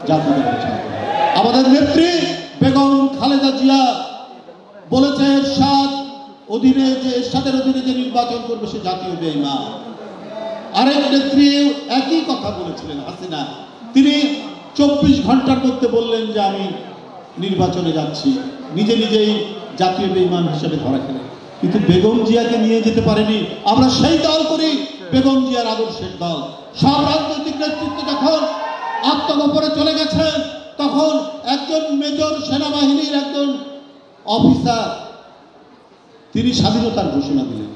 জাতীয় দলের ছাত্র। আমাদের নেত্রী বেগম খালেদা জিয়া বলেছে এরশাদের অধীনে যে নির্বাচন করবে সে জাতীয় বেঈমান। আরেক নেত্রী একই কথা বলেছিলেন হাসিনা, তিনি 24 ঘন্টার মধ্যে বললেন যে আমি নির্বাচনে যাচ্ছি, নিজেই জাতীয় বেঈমান হিসেবে ধরা খেলেন। কিন্তু বেগম জিয়াকে নিয়ে যেতে পারেনি। আমরা সেই দল করি বেগম জিয়ার আদর্শের দল। সব রাজনৈতিক নেতৃত্ব যখন আত্মগোপনে চলে গেছেন, তখন একজন মেজর সেনাবাহিনীর একজন অফিসার তিনি স্বাধীনতার ঘোষণা দিলেন।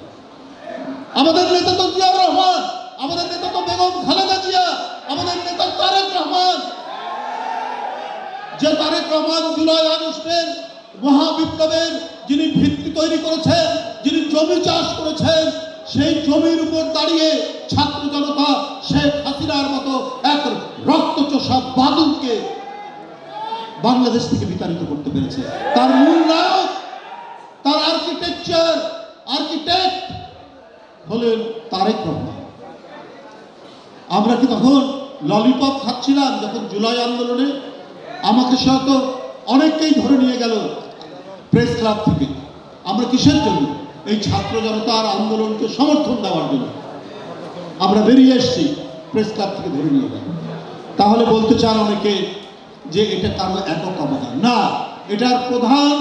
আমাদের নেতা তো জিয়াউর রহমান, আমাদের নেতা তো বেগম খালেদা জিয়া, আমাদের নেতা তারেক রহমান। যে তারেক রহমান জুলাই আগস্টের মহাবিপ্লবের যিনি ভিত্তি তৈরি করেছেন, যিনি জমি চাষ করেছেন, সেই জমির উপর দাঁড়িয়ে ছাত্র জনতা শেখ হাসিনার মতো এক রক্তচোষা বাদুড়কে বাংলাদেশ থেকে বিতাড়িত করতে পেরেছে। তার মূল নায়ক, তার আর্কিটেক্ট হলেন তারেক রহমান। আমরা কি তখন ললিপপ খাচ্ছিলাম যখন জুলাই আন্দোলনে? আমাকে সহ অনেককেই ধরে নিয়ে গেল প্রেস ক্লাব থেকে। আমরা কিসের জন্য? এই ছাত্র জনতার আন্দোলনকে সমর্থন দেওয়ার জন্য আমরা বেরিয়ে এসেছি, প্রেস ক্লাব থেকে ধরে নিয়ে গেল। তাহলে বলতে চান অনেকে যে এটা কারো একক অবদান? না, এটার প্রধান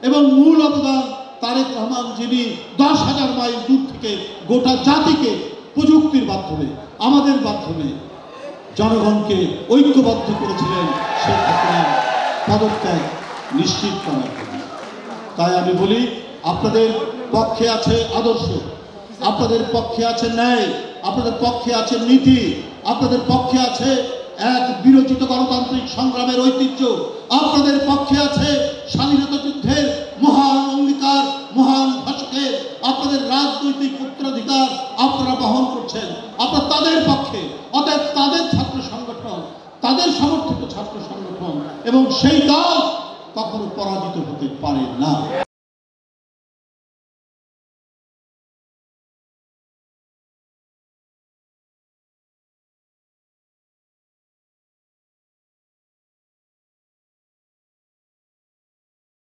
এবং মূল অবদান তারেক রহমান, যিনি 10,000 মাইল দূর থেকে গোটা জাতিকে প্রযুক্তির মাধ্যমে, আমাদের মাধ্যমে জনগণকে ঐক্যবদ্ধ করেছিলেন শেখ হাসিনার পদত্যাগ নিশ্চিত করার জন্য। তাই আমি বলি, আপনাদের পক্ষে আছে আদর্শ, আপনাদের পক্ষে আছে ন্যায়, আপনাদের পক্ষে আছে নীতি, আপনাদের পক্ষে আছে এক বিরচিত গণতান্ত্রিক সংগ্রামের ঐতিহ্য, আপনাদের পক্ষে আছে স্বাধীনতা যুদ্ধের মহান অঙ্গীকার, মহান ভাষকের আপনাদের রাজনৈতিক উত্তরাধিকার আপনারা বহন করছেন। আপনারা তাদের পক্ষে, অতএব তাদের ছাত্র সংগঠন, তাদের সমর্থিত ছাত্র সংগঠন এবং সেই দল কখনো পরাজিত হতে পারে না।